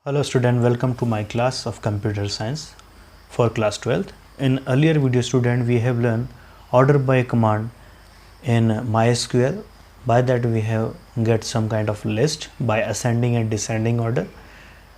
Hello student, welcome to my class of computer science for class 12th. In earlier video student we have learned order by command in MySQL. By that we have get some kind of list by ascending and descending order.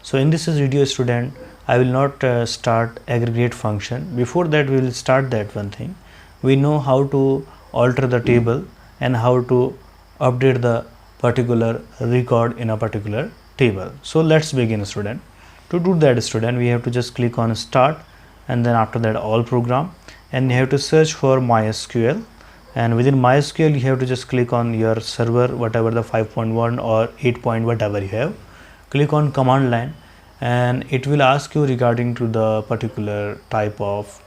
So in this video student I will not start aggregate function. Before that we will start that one thing. We know how to alter the table and how to update the particular record in a particular table. So let's begin student. To do that student we have to just click on start and then after that all program, and you have to search for MySQL, and within MySQL you have to just click on your server, whatever the 5.1 or 8. Whatever you have. Click on command line and it will ask you regarding to the particular type of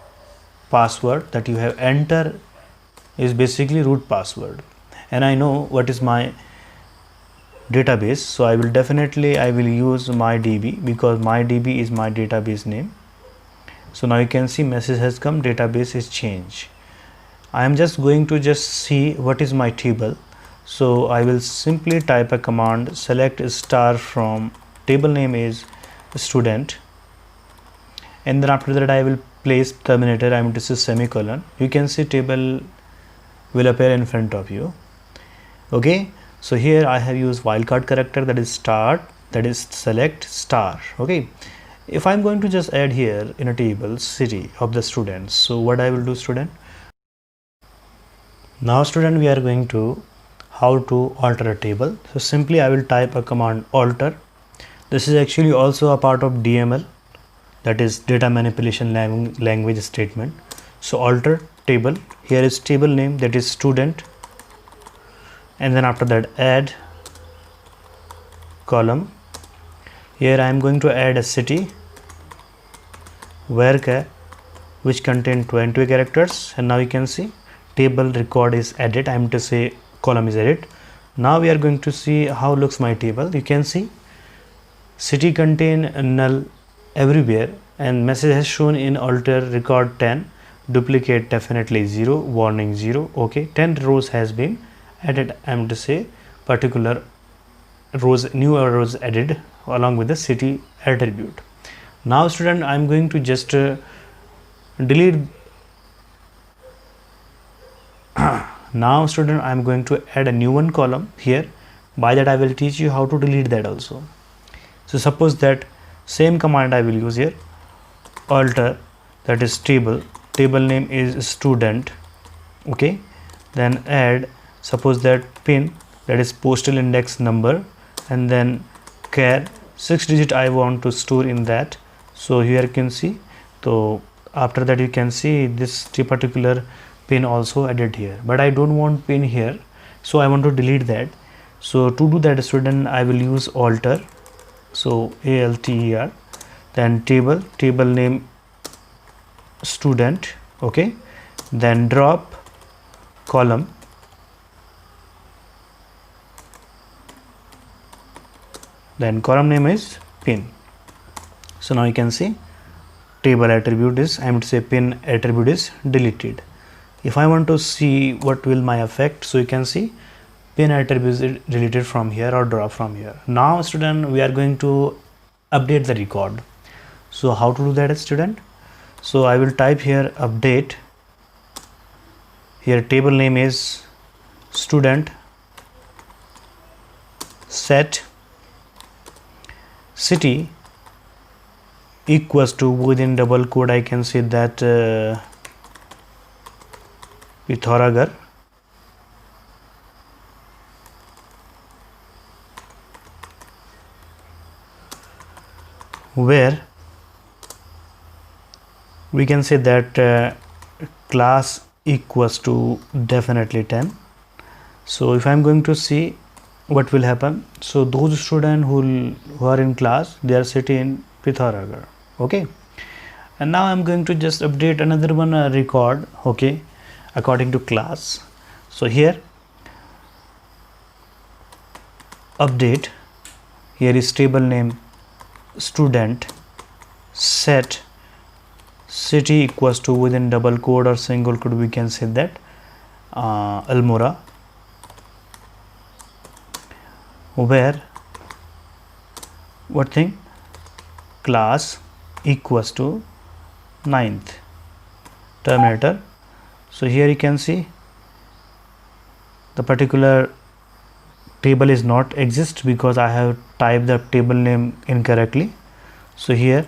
password that you have enter is basically root password, and I know what is my database, so I will use MyDB because MyDB is my database name. So now you can see message has come, database is changed. I am just going to see what is my table, so I will simply type a command, select star from table name is student, and then after that I will place terminator, I mean to say semicolon. You can see table will appear in front of you. Okay, so here I have used wildcard character, that is start, that is select star. Okay, if I'm going to just add here in a table city of the students, so what I will do student, now student we are going to how to alter a table. So simply I will type a command alter. This is actually also a part of DML, that is data manipulation language statement. So alter table, here is table name, that is student, and then after that add column. Here I am going to add a city varchar which contain 20 characters, and now you can see table record is added, I am to say column is added. Now we are going to see how looks my table. You can see city contain null everywhere, and message has shown in alter record 10, duplicate definitely 0, warning 0. Okay, 10 rows has been added, I am to say particular rows, new rows added along with the city attribute. Now student I am going to just delete now student I am going to add a new one column here. By that I will teach you how to delete that also. So suppose that same command I will use here, alter, that is table name is student. Okay, then add, suppose that pin, that is postal index number, and then char 6 digit I want to store in that. So here you can see, so after that you can see this particular pin also added here, but I don't want pin here, so I want to delete that. So to do that student I will use alter, so alter, then table name student. Okay, then drop column, then column name is pin. So now you can see table attribute is, I am to say pin attribute is deleted. If I want to see what will my effect, so you can see pin attribute is deleted from here or drop from here. Now student we are going to update the record. So how to do that student? So I will type here update, here table name is student, set city equals to, within double quote I can say that Pithoragarh, where we can say that class equals to definitely 10. So if I am going to see what will happen, so those students who are in class, they are sitting in Pithoragarh. Okay, and now I am going to just update another one record. Okay, according to class. So here update, here is table name student, set city equals to, within double quote or single quote we can say that Almora, where what thing, class equals to 9th terminator. So here you can see the particular table is not exist because I have typed the table name incorrectly. So here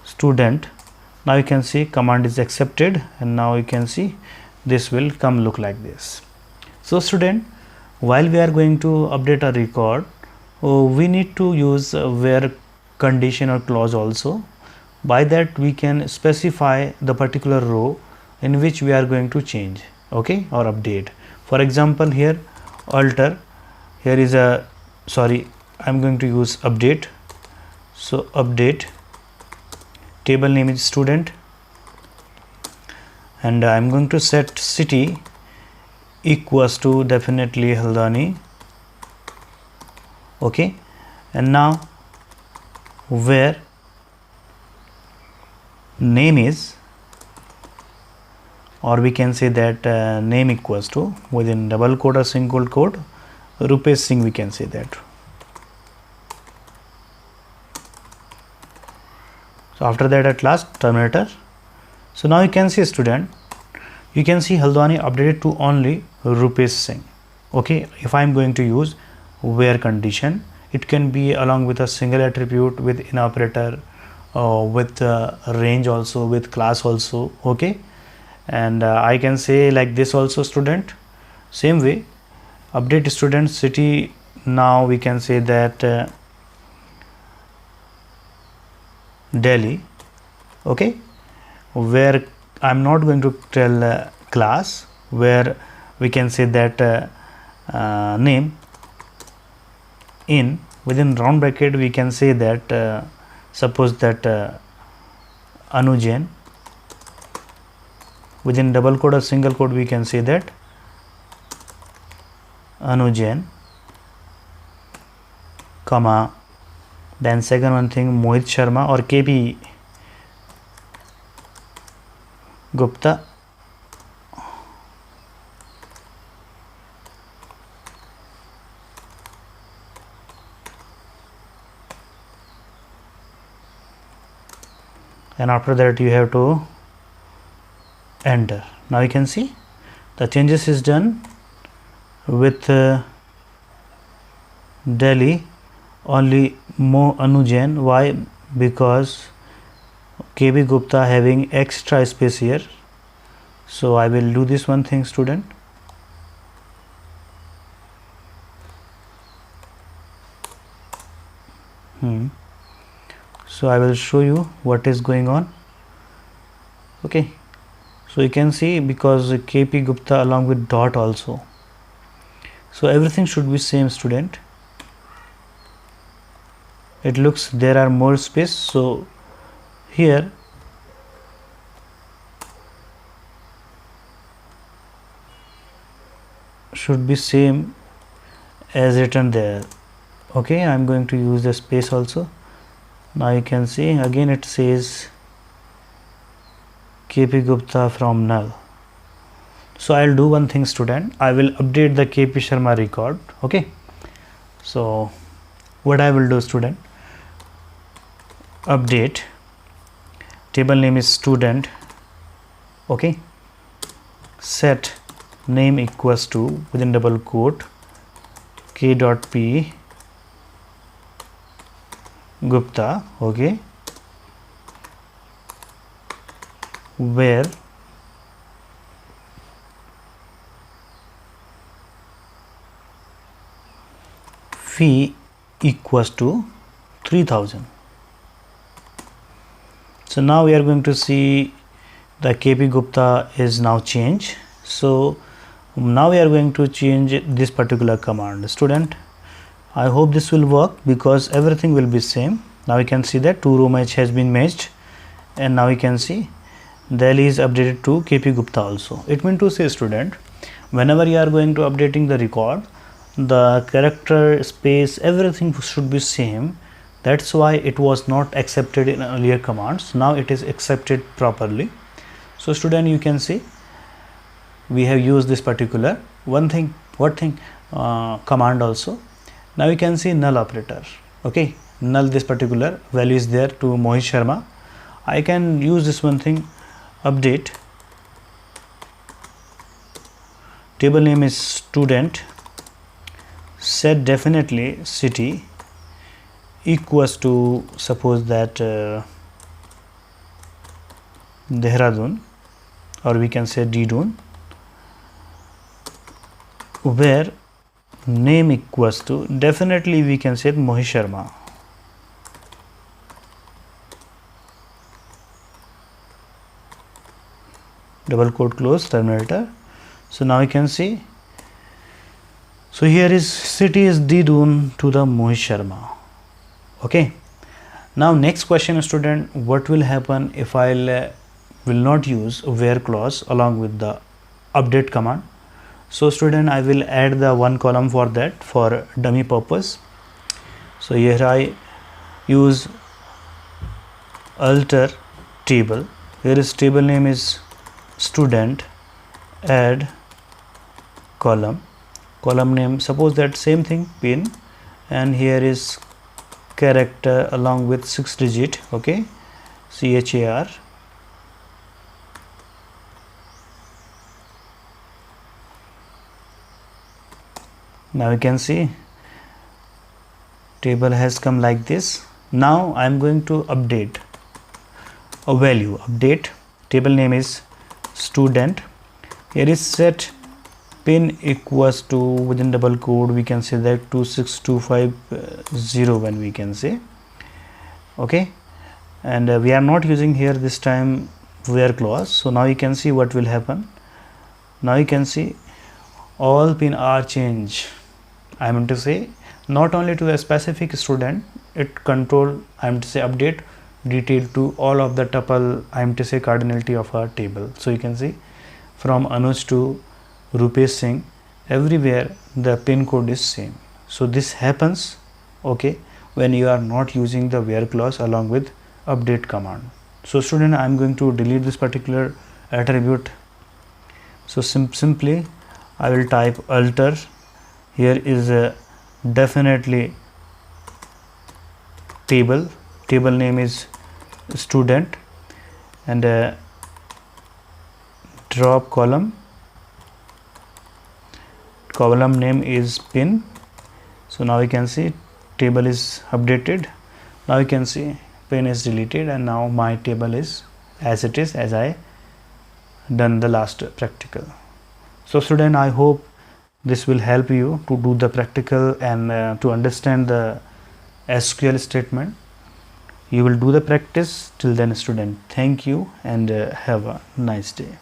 student, now you can see command is accepted, and now you can see this will come look like this. So student, while we are going to update a record, we need to use where condition or clause also. By that we can specify the particular row in which we are going to change, okay, or update. For example, here alter, here is a, sorry, I'm going to use update. So update, table name is student, and I'm going to set city equals to definitely Haldwani, okay. And now where name is, or we can say that name equals to, within double quote or single quote, Rupesh Singh, we can say that. So after that, at last terminator. So now you can see student, you can see Haldwani updated to only Rupesh Singh, okay. If I am going to use where condition, it can be along with a single attribute, with in operator, with range also, with class also, okay. And I can say like this also student, same way update student city. Now we can say that Delhi, okay, where I'm not going to tell class, where we can say that name, in within round bracket we can say that suppose that Anu Jain, within double quote or single quote we can say that Anu Jain, comma, then second one thing Mohit Sharma or KP Gupta, and after that you have to enter. Now you can see the changes is done with Delhi only Anu Jain. Why? Because KB Gupta having extra space here. So I will do this one thing student. So I will show you what is going on, okay. So you can see because KP Gupta along with dot also, so everything should be same student. It looks there are more space, so here should be same as written there, okay. I'm going to use the space also. Now you can see again it says KP Gupta from null. So I'll do one thing student, I will update the KP Sharma record, okay. So what I will do student, update, table name is student, okay, set name equals to within double quote K dot P Gupta, okay, where fee equals to 3000. So now we are going to see the KP Gupta is now changed. So now we are going to change this particular command student. I hope this will work because everything will be same. Now you can see that two row match has been matched, and now you can see Delhi is updated to KP Gupta also. It means to say student, whenever you are going to updating the record, the character space everything should be same. That's why it was not accepted in earlier commands. Now it is accepted properly. So student, you can see we have used this particular one thing, what thing, command also. Now you can see null operator, okay. null this particular value is there to Mohit Sharma. I can use this one thing, update, table name is student, set definitely city equals to, suppose that Dehradun, or we can say Didun, where name equals to, definitely we can say Mohit Sharma. Double quote close, terminator. So now you can see, so here is city is Didun to the Mohit Sharma. Okay. Now next question, student, what will happen if I will not use where clause along with the update command? So student, I will add the one column for that, for dummy purpose. So here I use alter table. Here is table name is student, add column, column name, suppose that same thing, pin, and here is character along with 6 digit, okay, CHAR. Now you can see table has come like this. Now I am going to update a value, update table name is student. Here is set pin equals to, within double quote we can say that 26250 we can say, okay, and we are not using here this time where clause. So now you can see what will happen. Now you can see all pin are changed. I am to say not only to a specific student, it control, I am to say update detail to all of the tuple, I am to say cardinality of our table. So you can see from Anuj to Rupesh Singh, everywhere the pin code is same. So this happens, okay, when you are not using the where clause along with update command. So student, I am going to delete this particular attribute. So simply I will type alter. Here is definitely table, table name is student, and drop column, column name is pin. So now you can see table is updated. Now you can see pin is deleted, and now my table is as it is, as I done the last practical. So student, I hope this will help you to do the practical and to understand the SQL statement. You will do the practice. Till then student, thank you and have a nice day.